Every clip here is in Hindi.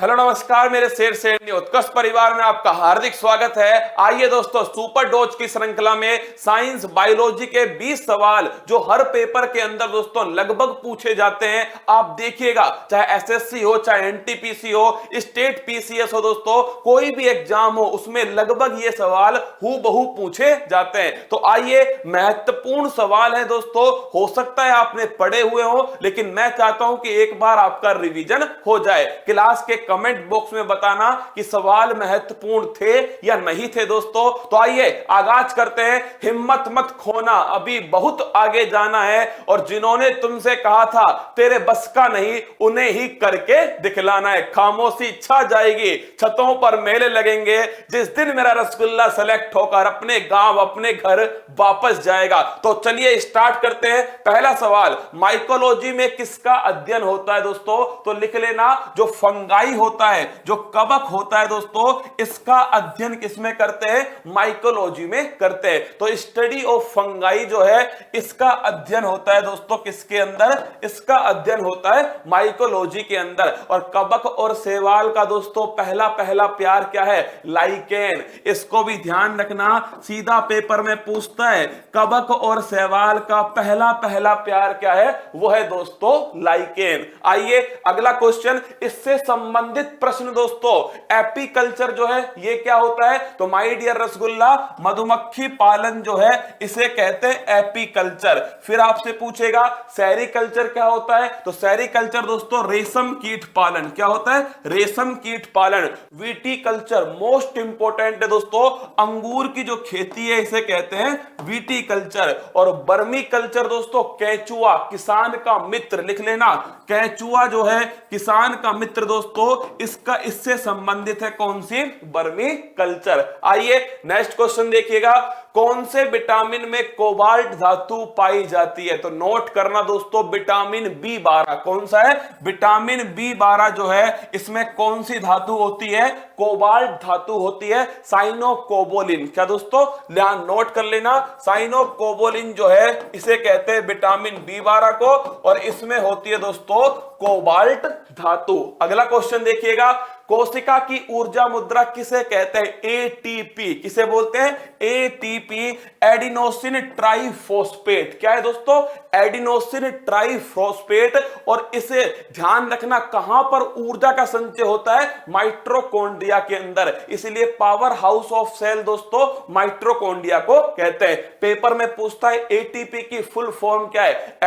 हेलो नमस्कार मेरे शेर शेरनी उत्कर्ष परिवार में आपका हार्दिक स्वागत है। आइए दोस्तों, सुपर डोज की श्रृंखला में साइंस बायोलॉजी के 20 सवाल जो हर पेपर के अंदर दोस्तों लगभग पूछे जाते हैं। आप देखिएगा, चाहे एसएससी हो, चाहे एनटीपीसी हो, स्टेट पीसीएस हो, दोस्तों कोई भी एग्जाम हो, उसमें लगभग ये सवाल हूबहू पूछे जाते हैं। तो आइए, महत्वपूर्ण सवाल है दोस्तों। हो सकता है आपने पढ़े हुए हो, लेकिन मैं चाहता हूं कि एक बार आपका रिवीजन हो जाए। क्लास के कमेंट बॉक्स में बताना कि सवाल महत्वपूर्ण थे या नहीं थे दोस्तों। तो आइए आगाज करते हैं। हिम्मत मत खोना, अभी बहुत आगे जाना है, और जिन्होंने तुमसे कहा था तेरे बस का नहीं, उन्हें ही करके दिखलाना है। खामोशी छा जाएगी, छतों पर मेले लगेंगे, जिस दिन मेरा रसगुल्ला सेलेक्ट होकर अपने गांव अपने घर वापस जाएगा। तो चलिए स्टार्ट करते हैं। पहला सवाल, माइकोलॉजी में किसका अध्ययन होता है दोस्तों? तो लिख लेना, जो फंगाई होता है, जो कवक होता है दोस्तों, इसका अध्ययन किसमें करते हैं? माइकोलॉजी में करते हैं। तो स्टडी ऑफ फंगाई जो है, इसका अध्ययन होता है दोस्तों किसके अंदर? इसका अध्ययन होता है माइकोलॉजी के अंदर। और कवक और शैवाल का दोस्तों पहला पहला प्यार क्या है? लाइकेन। इसको भी ध्यान रखना, सीधा पेपर में पूछता है कवक और शैवाल का पहला पहला प्यार क्या है? वो है दोस्तों लाइकेन। आइए अगला क्वेश्चन, इससे संबंधित प्रश्न दोस्तों। एपीकल्चर जो है ये क्या होता है? तो माय डियर रसगुल्ला, मधुमक्खी पालन जो है इसे कहते हैं एपीकल्चर। फिर आपसे पूछेगा सेरीकल्चर क्या होता है? तो सेरीकल्चर दोस्तों रेशम कीट पालन। क्या होता है? रेशम कीट पालन। विटीकल्चर मोस्ट इंपोर्टेंट है दोस्तों, अंगूर की जो खेती है इसे कहते हैं विटीकल्चर। और बर्मी कल्चर दोस्तों, केंचुआ किसान का मित्र। लिख लेना, केंचुआ जो है किसान का मित्र दोस्तों, इससे संबंधित है कौन सी? बर्मी कल्चर। आइए नेक्स्ट क्वेश्चन देखिएगा, कौन से विटामिन में कोबाल्ट धातु पाई जाती है? तो नोट करना दोस्तों, विटामिन बी12। कौन सा है? विटामिन बी12 जो है, इसमें कौन सी धातु होती है? कोबाल्ट धातु होती है, साइनोकोबोलिन। क्या दोस्तों? ध्यान नोट कर लेना, साइनोकोबोलिन जो है इसे कहते हैं विटामिन बी12 को, और इसमें होती है दोस्तों कोबाल्ट धातु। अगला क्वेश्चन देखिएगा, कोशिका की ऊर्जा मुद्रा किसे कहते हैं? एटीपी। किसे बोलते हैं? ATP, adenosine triphosphate. क्या है दोस्तों? Adenosine triphosphate. और इसे ध्यान रखना, कहां पर ऊर्जा का संचय होता है? माइट्रोकॉन्ड्रिया के अंदर। इसलिए पावर हाउस ऑफ सेल दोस्तों माइट्रोकॉन्ड्रिया को कहते हैं। पेपर में पूछता है एटीपी की फुल फॉर्म क्या है?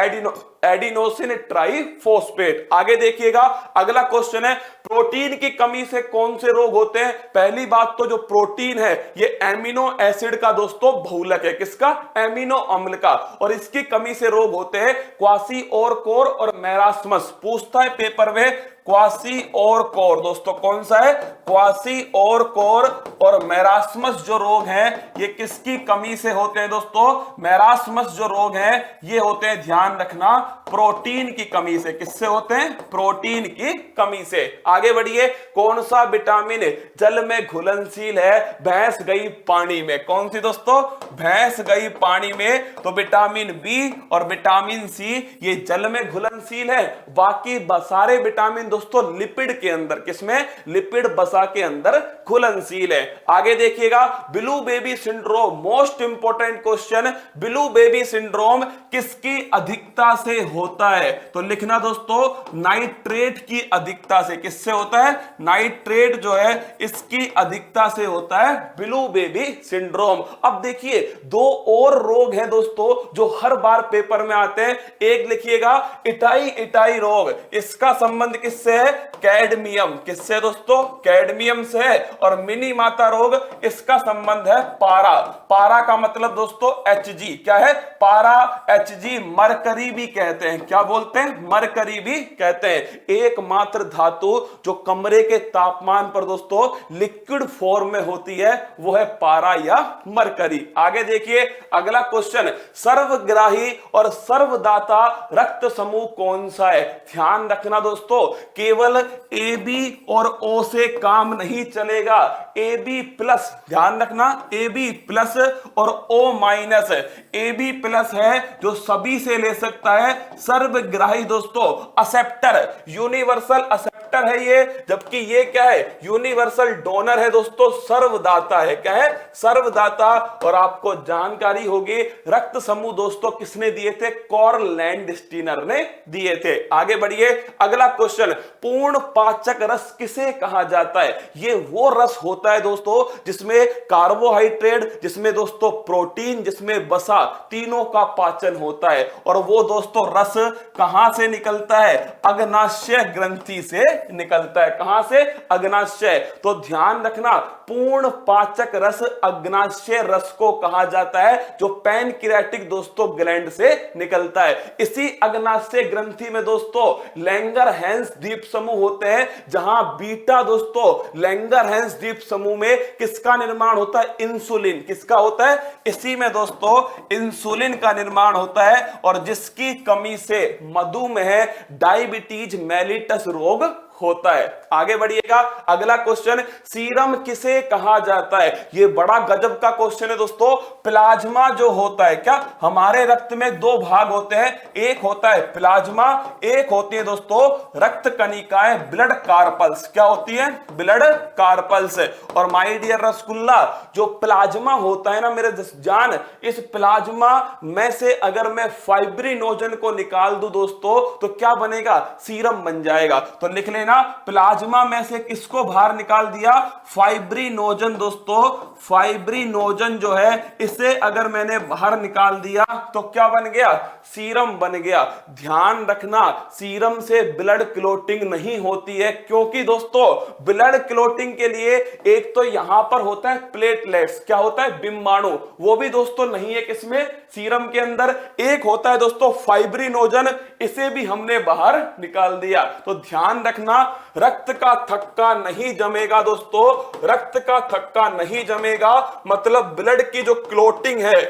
Adenosine triphosphate. आगे देखिएगा, अगला क्वेश्चन है, प्रोटीन की कमी से कौन से रोग होते हैं? पहली बात तो जो प्रोटीन है ये एमिनो एसिड का दोस्तों बहुलक है। किसका? एमिनो अम्ल का। और इसकी कमी से रोग होते हैं क्वासिओरकोर और मैरास्मस। पूछता है पेपर में क्वासिओरकोर दोस्तों, कौन सा है? क्वासिओरकोर और मैरास्मस जो रोग हैं ये किसकी कमी से होते हैं दोस्तों? मैरास्मस जो रोग हैं ये होते हैं, ध्यान रखना, प्रोटीन की कमी से। किससे होते हैं? प्रोटीन की कमी से। आगे बढ़िए, कौन सा विटामिन जल में घुलनशील है? भैंस गई पानी में। कौन सी दोस्तों? भैंस गई पानी में। तो विटामिन बी और विटामिन सी ये जल में घुलनशील है। बाकी सारे विटामिन दोस्तों लिपिड के अंदर, किसमें? लिपिड बसा के अंदर घुलनशील है। आगे देखिएगा, blue baby syndrome, most important question, blue baby syndrome किसकी अधिकता से होता है? तो लिखना दोस्तों, नाइट्रेट की अधिकता से। किससे होता है? नाइट्रेट जो है इसकी अधिकता से होता है ब्लू बेबी सिंड्रोम। अब देखिए, दो और रोग हैं दोस्तों जो हर बार पेपर में आते हैं। एक लिखिएगा इटाई रोग, इसका संबंध किससे है? कैडमियम। किससे दोस्तों? कैडमियम से है। और मिनी माता रोग, इसका संबंध है पारा। पारा का मतलब दोस्तों Hg। क्या है? पारा Hg, मरकरी भी कहते हैं। क्या बोलते हैं? मरकरी भी कहते हैं। एकमात्र धातु जो कमरे के तापमान पर दोस्तों लिक्विड फॉर्म में होती है वो है पारा या मरकरी। आगे देखिए अगला क्वेश्चन, सर्वग्राही और सर्वदाता रक्त समूह कौन सा है? ध्यान रखना दोस्तों, केवल AB और O से काम नहीं चलेगा। AB प्लस, ध्यान रखना, AB प्लस और O माइनस। AB प्लस है जो सभी से ले सकता है। सर्वग्राही दोस्तों, असेप्टर, यूनिवर्सल असेप्टर कंडक्टर है ये, जबकि ये क्या है, यूनिवर्सल डोनर है दोस्तों, सर्वदाता है। क्या है, सर्वदाता। और आपको जानकारी होगी रक्त समूह दोस्तों किसने दिए थे, कार्ल लैंडस्टीनर ने दिए थे। आगे बढ़िए, अगला क्वेश्चन, पूर्ण पाचक रस किसे कहा जाता है? ये वो रस होता है दोस्तों जिसमें कार्बोहाइड्रेट, जिसमें दोस्तों प्रोटीन, जिसमें वसा, तीनों का पाचन होता है। और वो दोस्तों रस कहां से निकलता है, अग्नाशय ग्रंथि से निकलता है। कहां से, अग्नाशय। तो ध्यान रखना, पूर्ण पाचक रस अग्नाशय रस को कहा जाता है, जो पैनक्रियाटिक दोस्तों ग्लैंड से निकलता है। इसी अग्नाशय ग्रंथि में दोस्तों लैंगरहैंस द्वीप समूह होते हैं, जहां बीटा दोस्तों लैंगरहैंस द्वीप समूह में किसका निर्माण होता है, इंसुलिन। किसका होता है, इसी में दोस्तों इंसुलिन का निर्माण होता है, और जिसकी कमी से मधुमेह, डायबिटीज मेलिटस रोग होता है। आगे बढ़िएगा, अगला क्वेश्चन, सीरम किसे कहा जाता है? ये बड़ा गजब का क्वेश्चन है दोस्तों। प्लाज्मा जो होता है, क्या हमारे रक्त में दो भाग होते हैं, एक होता है प्लाज्मा, एक होती है दोस्तों रक्त कणिकाएं, ब्लड कार्पल्स। क्या होती है, ब्लड कार्पल्स। और माय डियर रसगुल्ला, जो प्लाज्मा होता है ना मेरे जान, इस प्लाज्मा में से अगर मैं फाइब्रिनोजन को निकाल दूं दोस्तों, तो क्या बनेगा, सीरम बन जाएगा। तो लिख लेना, प्लाज्मा में से किसको बाहर निकाल दिया, फाइब्रिनोजन दोस्तों। फाइब्रिनोजन जो है, इसे अगर मैंने बाहर निकाल दिया तो क्या बन गया, सीरम बन गया। ध्यान रखना, सीरम से ब्लड क्लोटिंग नहीं होती है, क्योंकि दोस्तों ब्लड क्लोटिंग के लिए एक तो यहां पर होता है प्लेटलेट्स, क्या होता है, बिंबाणु, वो भी दोस्तों नहीं है किसमें, सीरम के अंदर। एक होता है दोस्तों फाइब्रिनोजन, इसे भी हमने बाहर निकाल दिया। तो ध्यान रखना, रक्त का थक्का नहीं जमेगा दोस्तों, रक्त का थक्का नहीं जमेगा, मतलब ब्लड की जो क्लोटिंग है,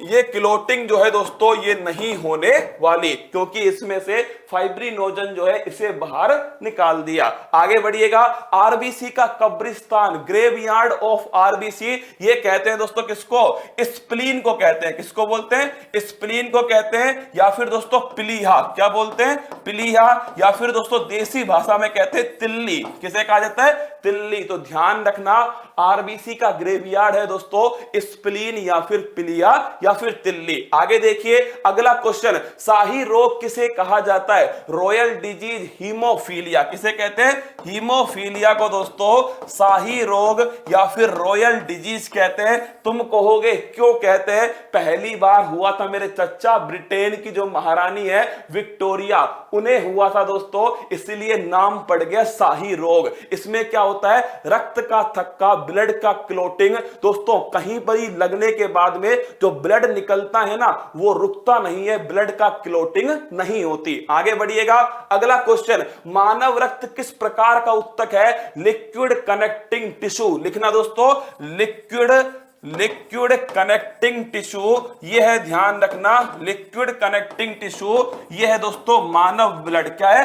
ये क्लोटिंग जो है दोस्तों ये नहीं होने वाली, क्योंकि इसमें से फाइब्रिनोजन जो है इसे बाहर निकाल दिया। आगे बढ़िएगा, आरबीसी का कब्रिस्तान, ग्रेवयार्ड ऑफ आरबीसी, ये कहते हैं दोस्तों किसको, स्प्लीन को कहते हैं। किसको बोलते हैं, स्प्लीन को कहते हैं, या फिर दोस्तों प्लीहा। क्या बोलते हैं, प्लीहा, या फिर दोस्तों देसी भाषा में कहते हैं तिल्ली। किसे कहा जाता है, तिल्ली। तो ध्यान रखना, आरबीसी का ग्रेवयार्ड है दोस्तों स्प्लीन, या फिर प्लीहा, या फिर तिल्ली। आगे देखिए, अगला क्वेश्चन, शाही रोग किसे कहा जाता है, रॉयल डिजीज, हीमोफीलिया। किसे कहते हैं, हीमोफीलिया को दोस्तों शाही रोग या फिर रॉयल डिजीज कहते हैं। तुम कहोगे क्यों कहते हैं, पहली बार हुआ था मेरे चच्चा, ब्रिटेन की जो महारानी है विक्टोरिया, उन्हें हुआ था दोस्तों, इसलिए नाम पड़ गया शाही रोग। इसमें क्या होता है, रक्त का थक्का, ब्लड का क्लोटिंग दोस्तों, कहीं पर ही लगने के बाद में जो ब्लड निकलता है ना, वो रुकता नहीं है, ब्लड का क्लोटिंग नहीं होती। आगे बढ़िएगा, अगला क्वेश्चन, मानव रक्त किस प्रकार का उत्तक है, लिक्विड कनेक्टिंग टिश्यू। लिखना दोस्तों, लिक्विड कनेक्टिंग टिश्यू, यह है, ध्यान रखना, लिक्विड कनेक्टिंग टिश्यू, यह है दोस्तों मानव ब्लड। क्या है,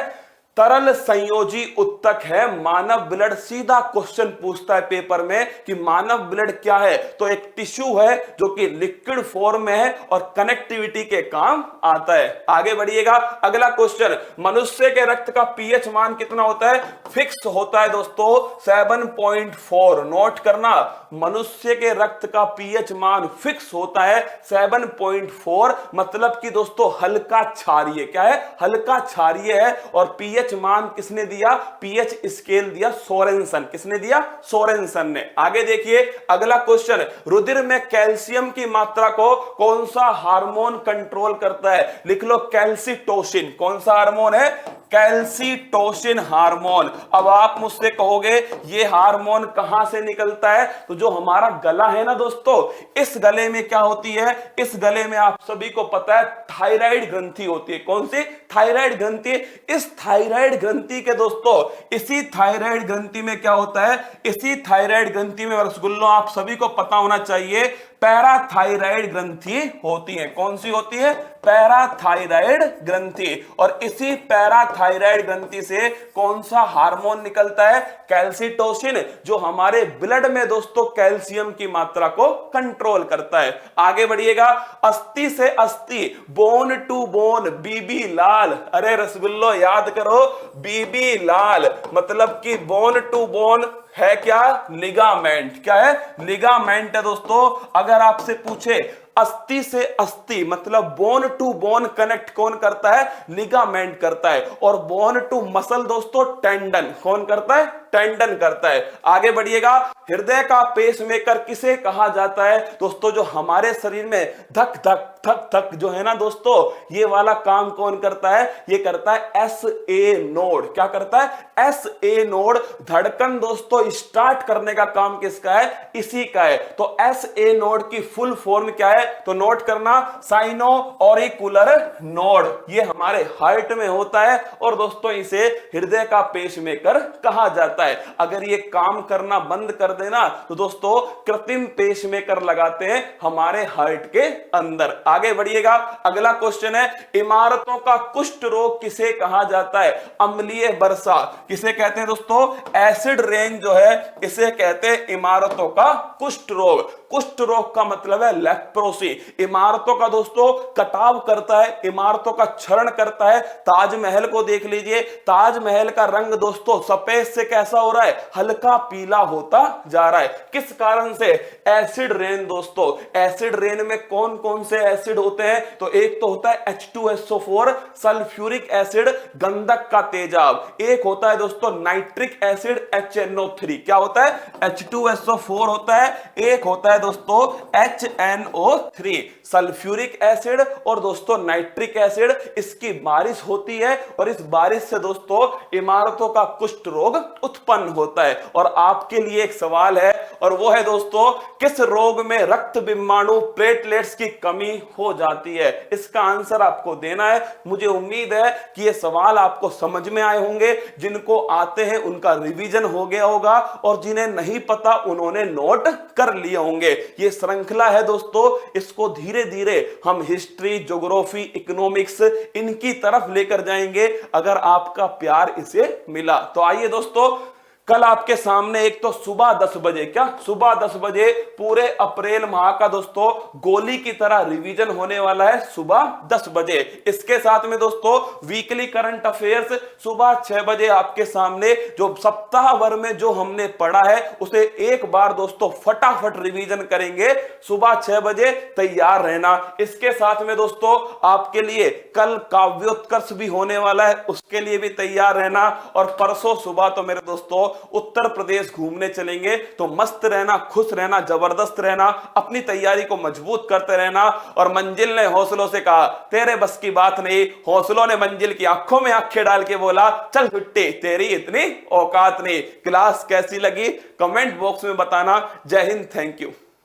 तरल संयोजी उत्तक है मानव ब्लड। सीधा क्वेश्चन पूछता है पेपर में कि मानव ब्लड क्या है, तो एक टिश्यू है जो कि लिक्विड फॉर्म में है और कनेक्टिविटी के काम आता है। आगे बढ़िएगा, अगला क्वेश्चन, मनुष्य के रक्त का पीएच मान कितना होता है, फिक्स होता है दोस्तों 7.4। नोट करना, मनुष्य के रक्त का पीएच मान फिक्स होता है 7.4, मतलब कि दोस्तों हल्का क्षारीय। क्या है, हल्का क्षारीय है। और पीएच मान किसने दिया, पीएच स्केल दिया सोरेनसन। किसने दिया, सोरेनसन ने। आगे देखिए, अगला क्वेश्चन, रुधिर में कैल्शियम की मात्रा को कौन सा हार्मोन कंट्रोल करता है, लिख लो कैल्सिटोसिन। कौन सा हार्मोन है, कैल्सिटोसिन हार्मोन। अब आप मुझसे कहोगे ये हार्मोन कहां से निकलता है, तो जो हमारा गला है ना दोस्तों, इस गले में क्या होती है, इस गले में आप सभी को पता है थायराइड ग्रंथि होती है। कौन सी, थायराइड ग्रंथि। इस थायराइड ग्रंथि के दोस्तों, इसी थायराइड ग्रंथि में क्या होता है, इसी थायराइड ग्रंथि में रसगुल्लों आप सभी को पता होना चाहिए, पैराथायराइड ग्रंथि होती है। कौन सी होती है? पैराथायराइड ग्रंथि। और इसी पैराथायराइड ग्रंथि से कौन सा हार्मोन निकलता है? कैल्सिटोसिन, जो हमारे ब्लड में दोस्तों कैल्शियम की मात्रा को कंट्रोल करता है। आगे बढ़िएगा, अस्थि से अस्थि, बोन टू बोन, बीबी लाल। अरे रसगुल्लो याद करो, बीबी लाल मतलब कि बोन टू बोन है क्या? लिगामेंट। क्या है? लिगामेंट है दोस्तों। अगर आपसे पूछे अस्थि से अस्थि मतलब बोन टू बोन कनेक्ट कौन करता है? लिगामेंट करता है। और बोन टू मसल दोस्तों टेंडन कौन करता है? टेंडन करता है। आगे बढ़िएगा, हृदय का पेसमेकर किसे कहा जाता है? दोस्तों जो हमारे शरीर में धक धक धक धक जो है ना दोस्तों, ये वाला काम कौन करता है? ये करता है एस ए नोड। क्या करता है? S A node. धड़कन दोस्तों स्टार्ट करने का काम किसका है? इसी का है। तो एस ए नोड की फुल फॉर्म क्या है? तो नोट करना, साइनो ऑरिकुलर नोड। ये हमारे हार्ट में होता है और दोस्तों इसे हृदय का पेसमेकर कहा जाता है। अगर ये काम करना बंद कर देना तो दोस्तों कृत्रिम पेसमेकर लगाते हैं हमारे हार्ट के अंदर। आगे बढ़िएगा, अगला क्वेश्चन है, इमारतों का कुष्ठ रोग किसे कहा जाता है? अम्लीय वर्षा किसे कहते हैं दोस्तों? एसिड रेन जो है इसे कहते हैं इमारतों का कुष्ठ रोग। कुष्ठ रोग का मतलब है लेप्रोसी। इमारतों का दोस्तों कटाव करता है, इमारतों का क्षरण करता है। ताजमहल को देख लीजिए, ताजमहल का रंग दोस्तों सफेद से कैसा हो रहा है? हल्का पीला होता जा रहा है। किस कारण से? एसिड रेन दोस्तों। एसिड रेन में कौन कौन से एसिड होते हैं? तो एक तो होता है H2SO4 सल्फ्यूरिक एसिड, गंधक का तेजाब। एक होता है दोस्तों नाइट्रिक एसिड HNO3। क्या होता है? H2SO4 होता है, एक होता है दोस्तों HNO3 सल्फ्यूरिक एसिड और दोस्तों नाइट्रिक एसिड। इसकी बारिश होती है और इस बारिश से दोस्तों इमारतों का कुष्ठ रोग उत्पन्न होता है। और आपके लिए एक सवाल है और वो है दोस्तों, किस रोग में रक्त बिम्बाणु प्लेटलेट्स की कमी हो जाती है? इसका आंसर आपको देना है। मुझे उम्मीद है कि ये सवाल आपको समझ में आए होंगे। जिनको आते हैं उनका रिवीजन हो गया होगा और जिन्हें नहीं पता उन्होंने नोट कर लिए होंगे। ये श्रृंखला है दोस्तों, इसको धीरे धीरे हम हिस्ट्री, ज्योग्राफी, इकोनॉमिक्स इनकी तरफ लेकर जाएंगे अगर आपका प्यार इसे मिला तो। आइए दोस्तों, कल आपके सामने एक तो सुबह 10 बजे, क्या सुबह 10 बजे पूरे अप्रैल माह का दोस्तों गोली की तरह रिवीजन होने वाला है सुबह 10 बजे। इसके साथ में दोस्तों वीकली करंट अफेयर्स सुबह 6 बजे आपके सामने, जो सप्ताह भर में जो हमने पढ़ा है उसे एक बार दोस्तों फटाफट रिवीजन करेंगे सुबह 6 बजे। तैयार रहना। इसके साथ में दोस्तों आपके लिए कल काव्योत्कर्ष भी होने वाला है, उसके लिए भी तैयार रहना। और परसों सुबह तो मेरे दोस्तों उत्तर प्रदेश घूमने चलेंगे, तो मस्त रहना, खुश रहना, जबरदस्त रहना, अपनी तैयारी को मजबूत करते रहना। और मंजिल ने हौसलों से कहा तेरे बस की बात नहीं, हौसलों ने मंजिल की आंखों में आंखें डाल के बोला चल छुट्टी, तेरी इतनी औकात नहीं। क्लास कैसी लगी कमेंट बॉक्स में बताना। जय हिंद, थैंक यू।